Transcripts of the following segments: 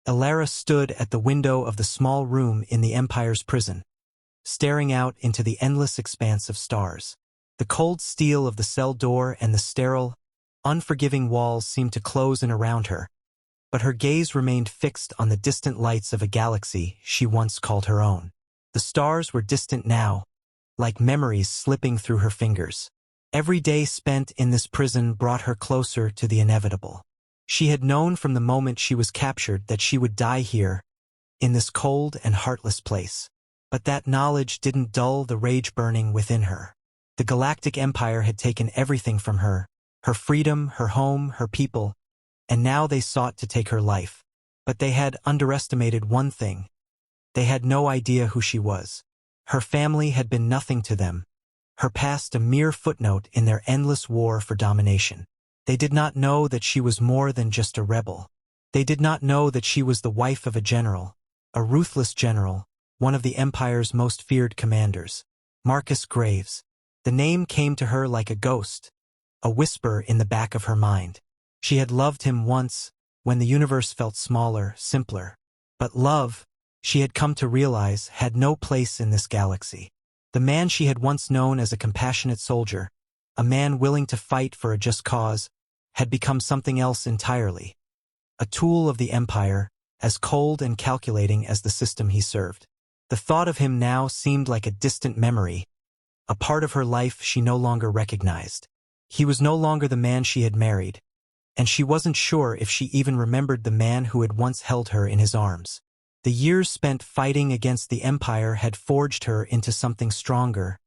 Alara stood at the window of the small room in the Empire's prison, staring out into the endless expanse of stars. The cold steel of the cell door and the sterile, unforgiving walls seemed to close in around her, but her gaze remained fixed on the distant lights of a galaxy she once called her own. The stars were distant now, like memories slipping through her fingers. Every day spent in this prison brought her closer to the inevitable. She had known from the moment she was captured that she would die here, in this cold and heartless place. But that knowledge didn't dull the rage burning within her. The Galactic Empire had taken everything from her freedom, her home, her people, and now they sought to take her life. But they had underestimated one thing. They had no idea who she was. Her family had been nothing to them, her past a mere footnote in their endless war for domination. They did not know that she was more than just a rebel. They did not know that she was the wife of a general, a ruthless general, one of the Empire's most feared commanders, Marcus Graves. The name came to her like a ghost, a whisper in the back of her mind. She had loved him once, when the universe felt smaller, simpler. But love, she had come to realize, had no place in this galaxy. The man she had once known as a compassionate soldier, a man willing to fight for a just cause, had become something else entirely. A tool of the Empire, as cold and calculating as the system he served. The thought of him now seemed like a distant memory, a part of her life she no longer recognized. He was no longer the man she had married, and she wasn't sure if she even remembered the man who had once held her in his arms. The years spent fighting against the Empire had forged her into something stronger,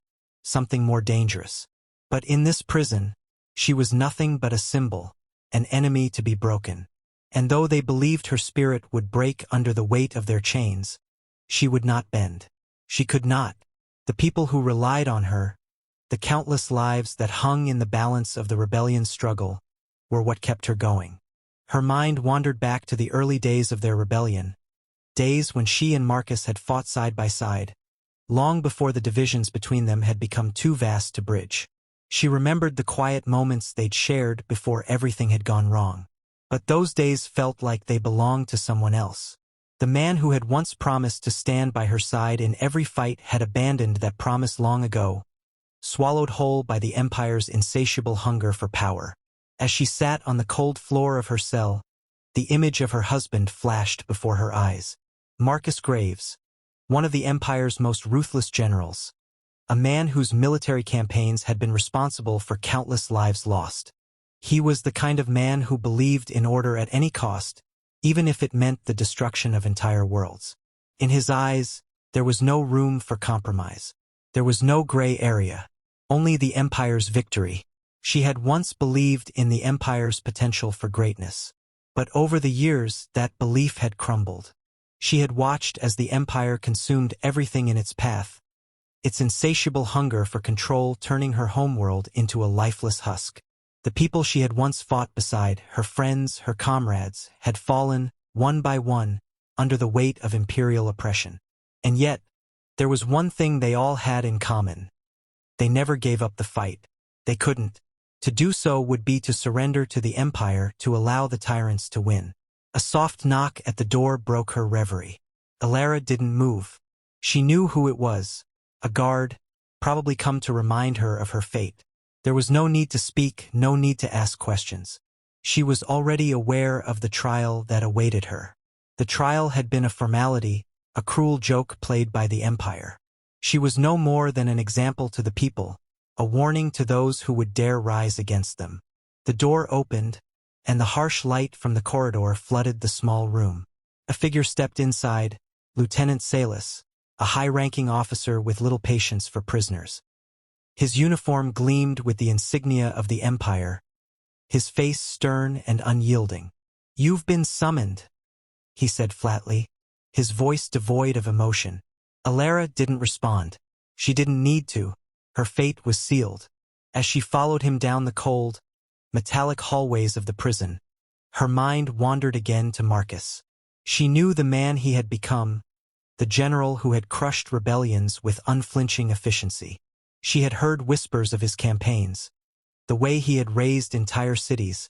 something more dangerous. But in this prison, she was nothing but a symbol, an enemy to be broken. And though they believed her spirit would break under the weight of their chains, she would not bend. She could not. The people who relied on her, the countless lives that hung in the balance of the rebellion's struggle, were what kept her going. Her mind wandered back to the early days of their rebellion, days when she and Marcus had fought side by side, long before the divisions between them had become too vast to bridge. She remembered the quiet moments they'd shared before everything had gone wrong. But those days felt like they belonged to someone else. The man who had once promised to stand by her side in every fight had abandoned that promise long ago, swallowed whole by the Empire's insatiable hunger for power. As she sat on the cold floor of her cell, the image of her husband flashed before her eyes. Marcus Graves, one of the Empire's most ruthless generals, a man whose military campaigns had been responsible for countless lives lost. He was the kind of man who believed in order at any cost, even if it meant the destruction of entire worlds. In his eyes, there was no room for compromise. There was no gray area, only the Empire's victory. She had once believed in the Empire's potential for greatness. But over the years, that belief had crumbled. She had watched as the Empire consumed everything in its path, its insatiable hunger for control turning her homeworld into a lifeless husk. The people she had once fought beside, her friends, her comrades, had fallen, one by one, under the weight of imperial oppression. And yet, there was one thing they all had in common. They never gave up the fight. They couldn't. To do so would be to surrender to the Empire to allow the tyrants to win. A soft knock at the door broke her reverie. Alara didn't move. She knew who it was. A guard, probably come to remind her of her fate. There was no need to speak, no need to ask questions. She was already aware of the trial that awaited her. The trial had been a formality, a cruel joke played by the Empire. She was no more than an example to the people, a warning to those who would dare rise against them. The door opened, and the harsh light from the corridor flooded the small room. A figure stepped inside, Lieutenant Salis, a high-ranking officer with little patience for prisoners. His uniform gleamed with the insignia of the Empire, his face stern and unyielding. "You've been summoned," he said flatly, his voice devoid of emotion. Alara didn't respond. She didn't need to. Her fate was sealed. As she followed him down the cold, metallic hallways of the prison, her mind wandered again to Marcus. She knew the man he had become, the general who had crushed rebellions with unflinching efficiency. She had heard whispers of his campaigns, the way he had razed entire cities,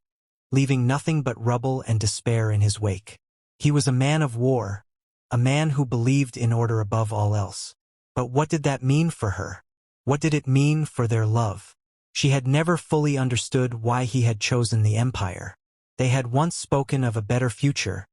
leaving nothing but rubble and despair in his wake. He was a man of war, a man who believed in order above all else. But what did that mean for her? What did it mean for their love? She had never fully understood why he had chosen the Empire. They had once spoken of a better future,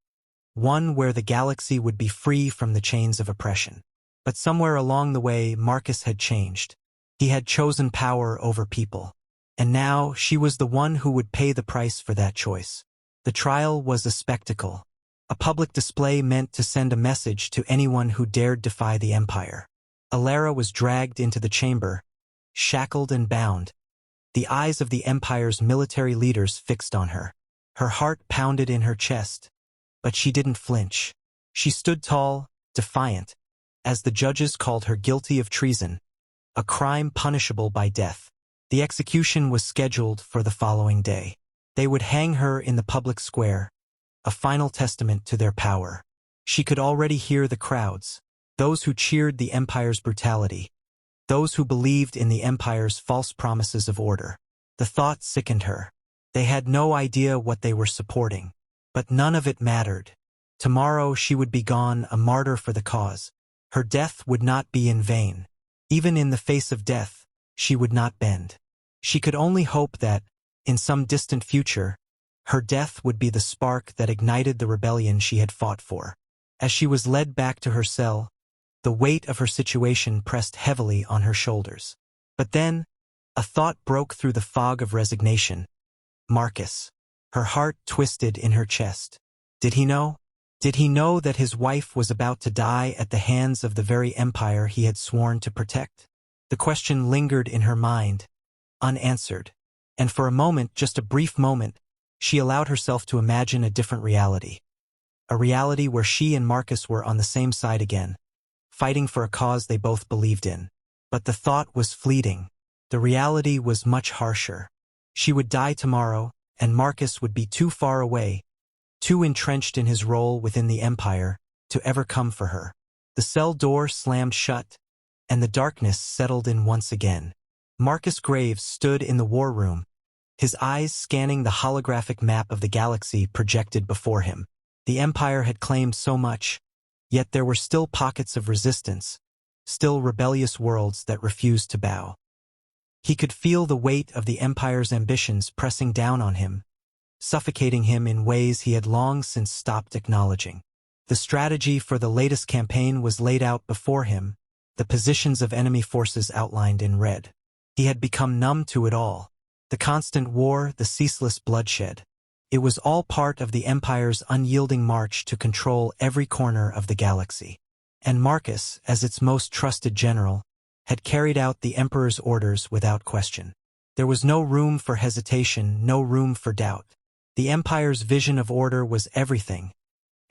one where the galaxy would be free from the chains of oppression. But somewhere along the way, Marcus had changed. He had chosen power over people. And now she was the one who would pay the price for that choice. The trial was a spectacle, a public display meant to send a message to anyone who dared defy the Empire. Alara was dragged into the chamber, shackled and bound, the eyes of the Empire's military leaders fixed on her. Her heart pounded in her chest, but she didn't flinch. She stood tall, defiant, as the judges called her guilty of treason, a crime punishable by death. The execution was scheduled for the following day. They would hang her in the public square, a final testament to their power. She could already hear the crowds, those who cheered the Empire's brutality, those who believed in the Empire's false promises of order. The thought sickened her. They had no idea what they were supporting. But none of it mattered. Tomorrow she would be gone, a martyr for the cause. Her death would not be in vain. Even in the face of death, she would not bend. She could only hope that, in some distant future, her death would be the spark that ignited the rebellion she had fought for. As she was led back to her cell, the weight of her situation pressed heavily on her shoulders. But then, a thought broke through the fog of resignation. Marcus. Her heart twisted in her chest. Did he know? Did he know that his wife was about to die at the hands of the very Empire he had sworn to protect? The question lingered in her mind, unanswered. And for a moment, just a brief moment, she allowed herself to imagine a different reality. A reality where she and Marcus were on the same side again, fighting for a cause they both believed in. But the thought was fleeting. The reality was much harsher. She would die tomorrow, and Marcus would be too far away, too entrenched in his role within the Empire, to ever come for her. The cell door slammed shut, and the darkness settled in once again. Marcus Graves stood in the war room, his eyes scanning the holographic map of the galaxy projected before him. The Empire had claimed so much, yet there were still pockets of resistance, still rebellious worlds that refused to bow. He could feel the weight of the Empire's ambitions pressing down on him, suffocating him in ways he had long since stopped acknowledging. The strategy for the latest campaign was laid out before him, the positions of enemy forces outlined in red. He had become numb to it all. The constant war, the ceaseless bloodshed. It was all part of the Empire's unyielding march to control every corner of the galaxy. And Marcus, as its most trusted general, had carried out the Emperor's orders without question. There was no room for hesitation, no room for doubt. The Empire's vision of order was everything,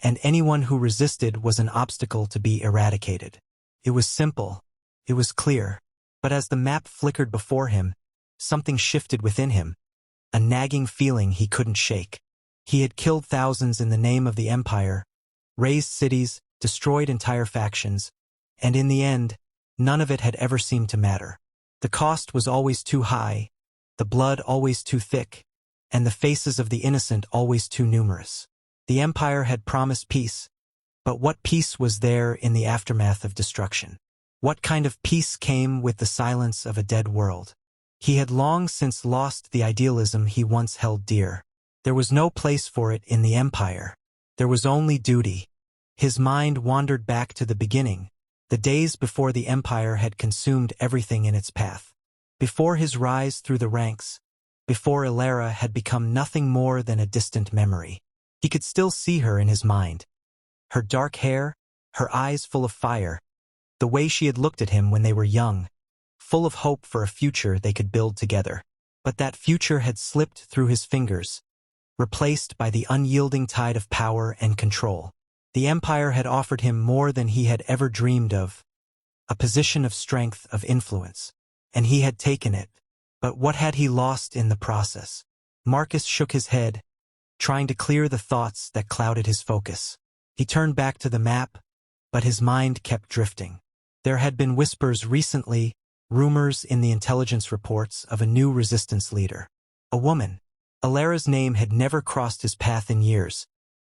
and anyone who resisted was an obstacle to be eradicated. It was simple. It was clear. But as the map flickered before him, something shifted within him, a nagging feeling he couldn't shake. He had killed thousands in the name of the Empire, razed cities, destroyed entire factions, and in the end, none of it had ever seemed to matter. The cost was always too high, the blood always too thick, and the faces of the innocent always too numerous. The Empire had promised peace, but what peace was there in the aftermath of destruction? What kind of peace came with the silence of a dead world? He had long since lost the idealism he once held dear. There was no place for it in the Empire. There was only duty. His mind wandered back to the beginning, the days before the Empire had consumed everything in its path. Before his rise through the ranks, before Alara had become nothing more than a distant memory. He could still see her in his mind. Her dark hair, her eyes full of fire, the way she had looked at him when they were young, full of hope for a future they could build together. But that future had slipped through his fingers, replaced by the unyielding tide of power and control. The Empire had offered him more than he had ever dreamed of, a position of strength, of influence, and he had taken it. But what had he lost in the process? Marcus shook his head, trying to clear the thoughts that clouded his focus. He turned back to the map, but his mind kept drifting. There had been whispers recently, rumors in the intelligence reports of a new resistance leader. A woman. Alara's name had never crossed his path in years.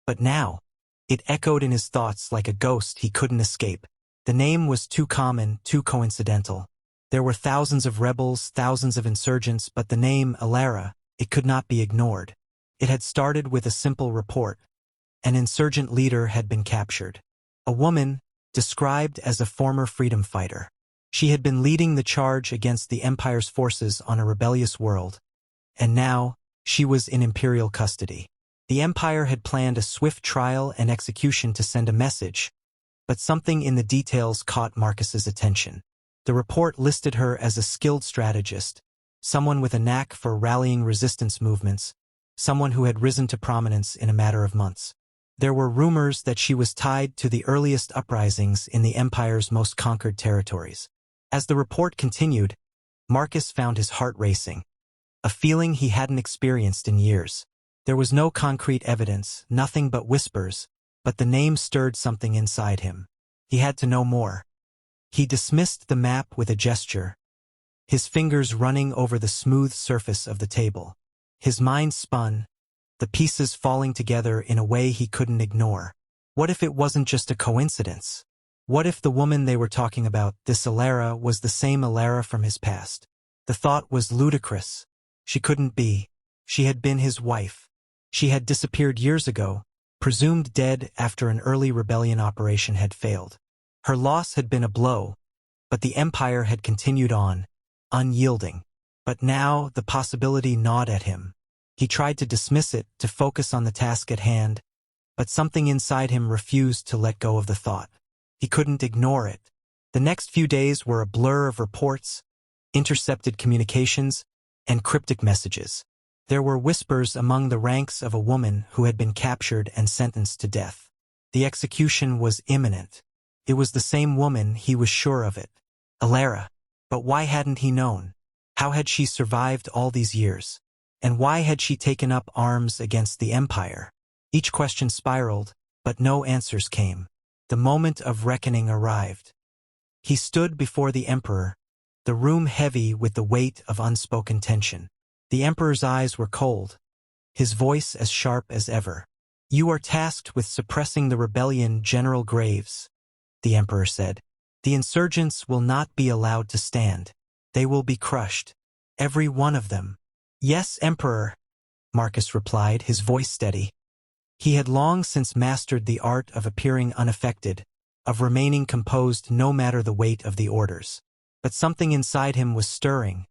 But now, It echoed in his thoughts like a ghost he couldn't escape. The name was too common, too coincidental. There were thousands of rebels, thousands of insurgents, but the name, Alara, it could not be ignored. It had started with a simple report. An insurgent leader had been captured. A woman, described as a former freedom fighter. She had been leading the charge against the Empire's forces on a rebellious world. And now, she was in Imperial custody. The Empire had planned a swift trial and execution to send a message, but something in the details caught Marcus's attention. The report listed her as a skilled strategist, someone with a knack for rallying resistance movements, someone who had risen to prominence in a matter of months. There were rumors that she was tied to the earliest uprisings in the Empire's most conquered territories. As the report continued, Marcus found his heart racing, a feeling he hadn't experienced in years. There was no concrete evidence, nothing but whispers, but the name stirred something inside him. He had to know more. He dismissed the map with a gesture, his fingers running over the smooth surface of the table. His mind spun, the pieces falling together in a way he couldn't ignore. What if it wasn't just a coincidence? What if the woman they were talking about, this Alara, was the same Alara from his past? The thought was ludicrous. She couldn't be. She had been his wife. She had disappeared years ago, presumed dead after an early rebellion operation had failed. Her loss had been a blow, but the Empire had continued on, unyielding. But now the possibility gnawed at him. He tried to dismiss it, to focus on the task at hand, but something inside him refused to let go of the thought. He couldn't ignore it. The next few days were a blur of reports, intercepted communications, and cryptic messages. There were whispers among the ranks of a woman who had been captured and sentenced to death. The execution was imminent. It was the same woman, he was sure of it. Alara. But why hadn't he known? How had she survived all these years? And why had she taken up arms against the Empire? Each question spiraled, but no answers came. The moment of reckoning arrived. He stood before the Emperor, the room heavy with the weight of unspoken tension. The Emperor's eyes were cold, his voice as sharp as ever. "You are tasked with suppressing the rebellion, General Graves," the Emperor said. "The insurgents will not be allowed to stand. They will be crushed. Every one of them." "Yes, Emperor," Marcus replied, his voice steady. He had long since mastered the art of appearing unaffected, of remaining composed no matter the weight of the orders. But something inside him was stirring,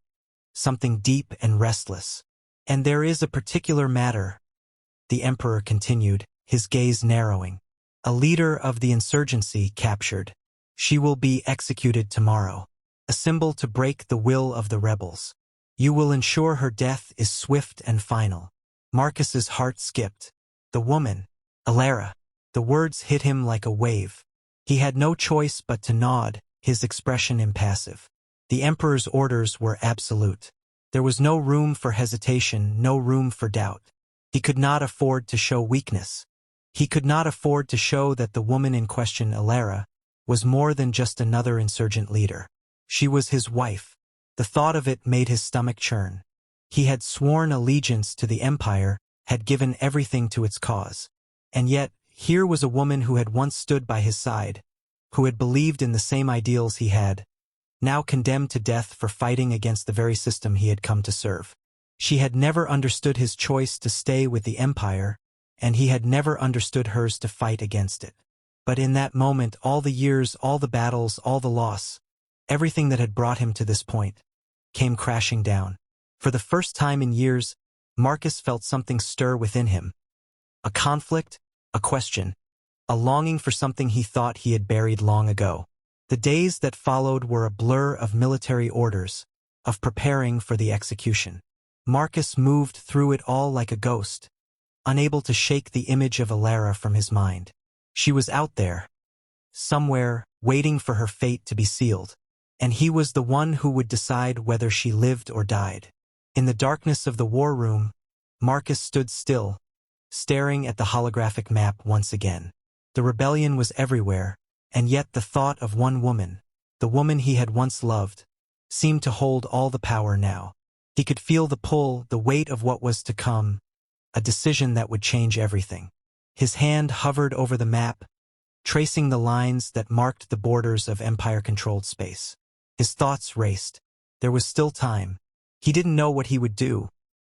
something deep and restless. "And there is a particular matter," the Emperor continued, his gaze narrowing. "A leader of the insurgency captured. She will be executed tomorrow, a symbol to break the will of the rebels. You will ensure her death is swift and final." Marcus's heart skipped. The woman, Alara. The words hit him like a wave. He had no choice but to nod, his expression impassive. The Emperor's orders were absolute. There was no room for hesitation, no room for doubt. He could not afford to show weakness. He could not afford to show that the woman in question, Alara, was more than just another insurgent leader. She was his wife. The thought of it made his stomach churn. He had sworn allegiance to the Empire, had given everything to its cause. And yet, here was a woman who had once stood by his side, who had believed in the same ideals he had, now condemned to death for fighting against the very system he had come to serve. She had never understood his choice to stay with the Empire, and he had never understood hers to fight against it. But in that moment, all the years, all the battles, all the loss, everything that had brought him to this point, came crashing down. For the first time in years, Marcus felt something stir within him. A conflict, a question, a longing for something he thought he had buried long ago. The days that followed were a blur of military orders, of preparing for the execution. Marcus moved through it all like a ghost, unable to shake the image of Alara from his mind. She was out there, somewhere, waiting for her fate to be sealed, and he was the one who would decide whether she lived or died. In the darkness of the war room, Marcus stood still, staring at the holographic map once again. The rebellion was everywhere, and yet the thought of one woman, the woman he had once loved, seemed to hold all the power now. He could feel the pull, the weight of what was to come, a decision that would change everything. His hand hovered over the map, tracing the lines that marked the borders of Empire-controlled space. His thoughts raced. There was still time. He didn't know what he would do,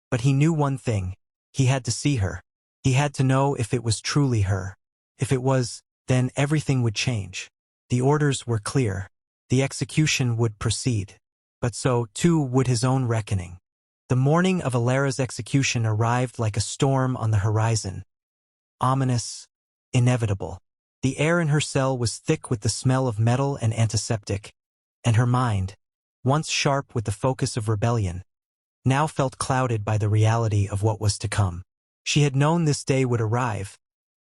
but he knew one thing. He had to see her. He had to know if it was truly her. If it was, then everything would change. The orders were clear. The execution would proceed. But so, too, would his own reckoning. The morning of Alara's execution arrived like a storm on the horizon. Ominous, inevitable. The air in her cell was thick with the smell of metal and antiseptic, and her mind, once sharp with the focus of rebellion, now felt clouded by the reality of what was to come. She had known this day would arrive,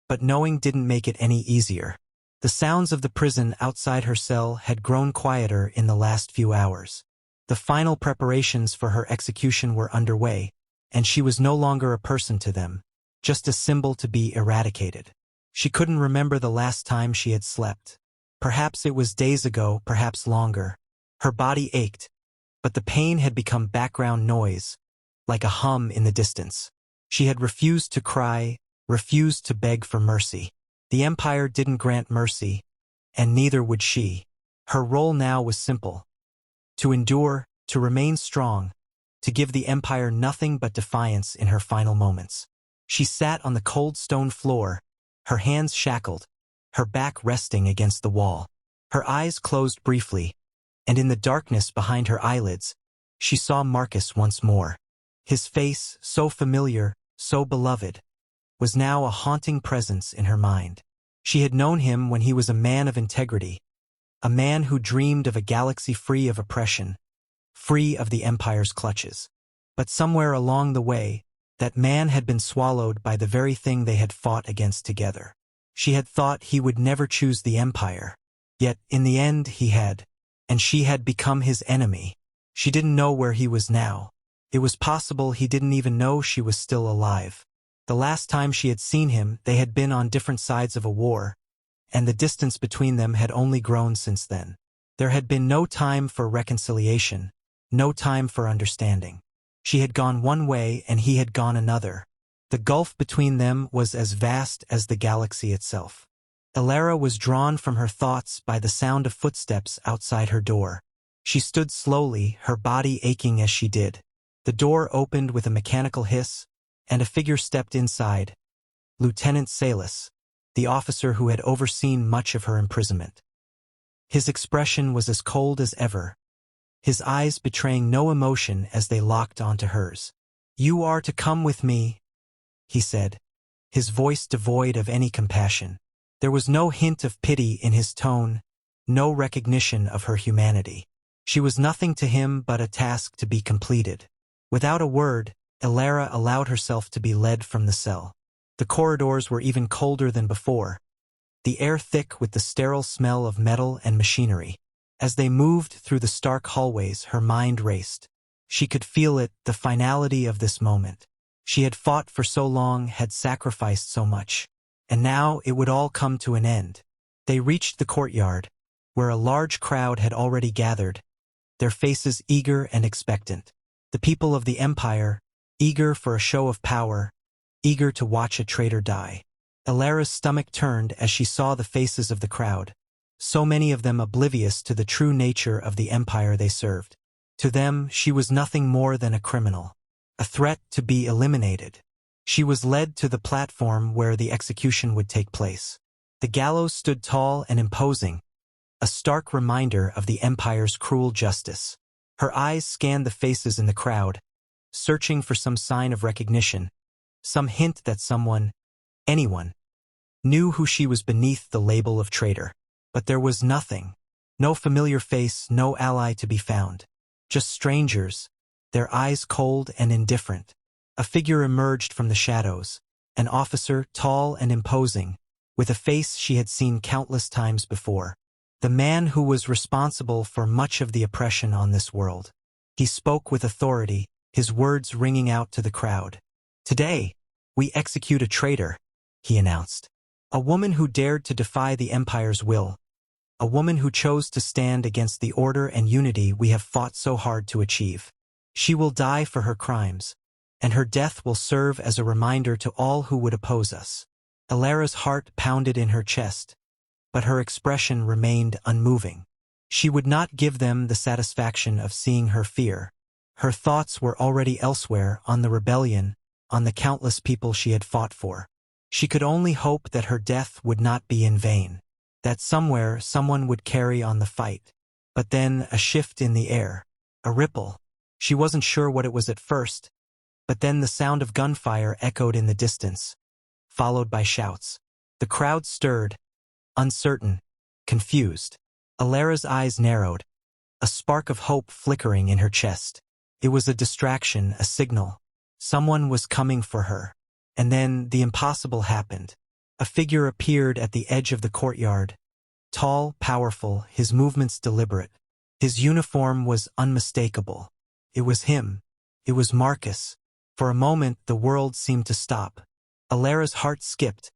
but knowing didn't make it any easier. The sounds of the prison outside her cell had grown quieter in the last few hours. The final preparations for her execution were underway, and she was no longer a person to them, just a symbol to be eradicated. She couldn't remember the last time she had slept. Perhaps it was days ago, perhaps longer. Her body ached, but the pain had become background noise, like a hum in the distance. She had refused to cry, refused to beg for mercy. The Empire didn't grant mercy, and neither would she. Her role now was simple: to endure, to remain strong, to give the Empire nothing but defiance in her final moments. She sat on the cold stone floor, her hands shackled, her back resting against the wall. Her eyes closed briefly, and in the darkness behind her eyelids, she saw Marcus once more. His face, so familiar, so beloved, was now a haunting presence in her mind. She had known him when he was a man of integrity, a man who dreamed of a galaxy free of oppression, free of the Empire's clutches. But somewhere along the way, that man had been swallowed by the very thing they had fought against together. She had thought he would never choose the Empire. Yet, in the end, he had, and she had become his enemy. She didn't know where he was now. It was possible he didn't even know she was still alive. The last time she had seen him, they had been on different sides of a war, and the distance between them had only grown since then. There had been no time for reconciliation, no time for understanding. She had gone one way and he had gone another. The gulf between them was as vast as the galaxy itself. Alara was drawn from her thoughts by the sound of footsteps outside her door. She stood slowly, her body aching as she did. The door opened with a mechanical hiss, and a figure stepped inside. Lieutenant Salis, the officer who had overseen much of her imprisonment. His expression was as cold as ever, his eyes betraying no emotion as they locked onto hers. "You are to come with me," he said, his voice devoid of any compassion. There was no hint of pity in his tone, no recognition of her humanity. She was nothing to him but a task to be completed. Without a word, Alara allowed herself to be led from the cell. The corridors were even colder than before, the air thick with the sterile smell of metal and machinery. As they moved through the stark hallways, her mind raced. She could feel it, the finality of this moment. She had fought for so long, had sacrificed so much, and now it would all come to an end. They reached the courtyard, where a large crowd had already gathered, their faces eager and expectant. The people of the Empire, eager for a show of power, eager to watch a traitor die. Alara's stomach turned as she saw the faces of the crowd, so many of them oblivious to the true nature of the Empire they served. To them, she was nothing more than a criminal, a threat to be eliminated. She was led to the platform where the execution would take place. The gallows stood tall and imposing, a stark reminder of the Empire's cruel justice. Her eyes scanned the faces in the crowd, searching for some sign of recognition, some hint that someone, anyone, knew who she was beneath the label of traitor. But there was nothing. No familiar face, no ally to be found. Just strangers, their eyes cold and indifferent. A figure emerged from the shadows, an officer tall and imposing, with a face she had seen countless times before. The man who was responsible for much of the oppression on this world. He spoke with authority, his words ringing out to the crowd. "Today, we execute a traitor," he announced. "A woman who dared to defy the Empire's will. A woman who chose to stand against the order and unity we have fought so hard to achieve. She will die for her crimes, and her death will serve as a reminder to all who would oppose us." Alara's heart pounded in her chest, but her expression remained unmoving. She would not give them the satisfaction of seeing her fear. Her thoughts were already elsewhere, on the rebellion, on the countless people she had fought for. She could only hope that her death would not be in vain, that somewhere someone would carry on the fight. But then a shift in the air, a ripple. She wasn't sure what it was at first, but then the sound of gunfire echoed in the distance, followed by shouts. The crowd stirred, uncertain, confused. Alara's eyes narrowed, a spark of hope flickering in her chest. It was a distraction, a signal. Someone was coming for her. And then the impossible happened. A figure appeared at the edge of the courtyard. Tall, powerful, his movements deliberate. His uniform was unmistakable. It was him. It was Marcus. For a moment, the world seemed to stop. Alara's heart skipped,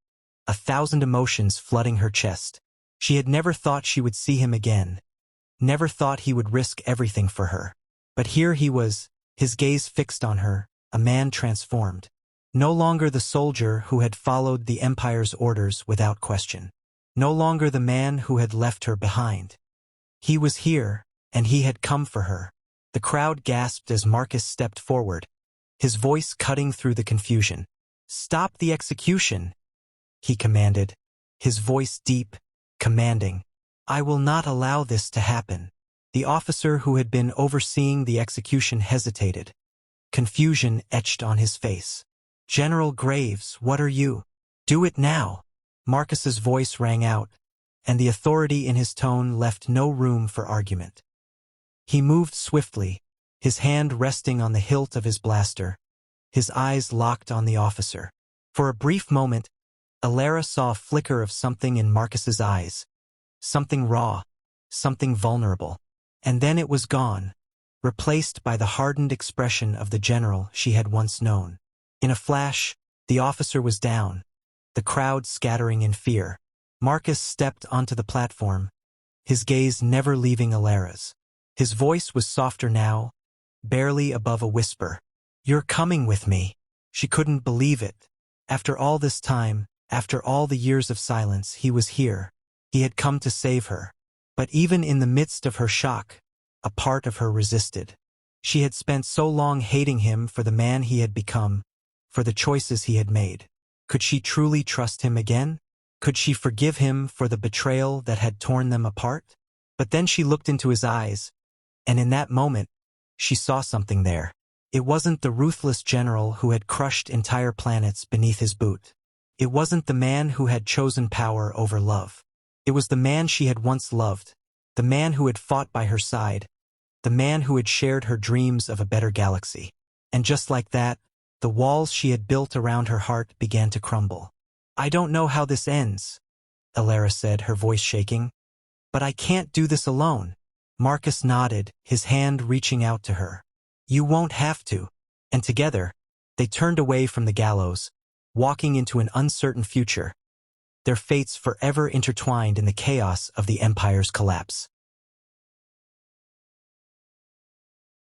1,000 emotions flooding her chest. She had never thought she would see him again. Never thought he would risk everything for her. But here he was, his gaze fixed on her, a man transformed. No longer the soldier who had followed the Empire's orders without question. No longer the man who had left her behind. He was here, and he had come for her. The crowd gasped as Marcus stepped forward, his voice cutting through the confusion. "Stop the execution," he commanded, his voice deep, commanding. "I will not allow this to happen." The officer who had been overseeing the execution hesitated. Confusion etched on his face. "General Graves, what are you?" "Do it now." Marcus's voice rang out, and the authority in his tone left no room for argument. He moved swiftly, his hand resting on the hilt of his blaster, his eyes locked on the officer. For a brief moment, Alara saw a flicker of something in Marcus's eyes. Something raw, something vulnerable. And then it was gone, replaced by the hardened expression of the general she had once known. In a flash, the officer was down, the crowd scattering in fear. Marcus stepped onto the platform, his gaze never leaving Alara's. His voice was softer now, barely above a whisper. "You're coming with me." She couldn't believe it. After all this time, after all the years of silence, he was here. He had come to save her. But even in the midst of her shock, a part of her resisted. She had spent so long hating him for the man he had become, for the choices he had made. Could she truly trust him again? Could she forgive him for the betrayal that had torn them apart? But then she looked into his eyes, and in that moment, she saw something there. It wasn't the ruthless general who had crushed entire planets beneath his boot. It wasn't the man who had chosen power over love. It was the man she had once loved, the man who had fought by her side, the man who had shared her dreams of a better galaxy. And just like that, the walls she had built around her heart began to crumble. "I don't know how this ends," Alara said, her voice shaking. "But I can't do this alone." Marcus nodded, his hand reaching out to her. "You won't have to." And together, they turned away from the gallows, walking into an uncertain future, their fates forever intertwined in the chaos of the Empire's collapse.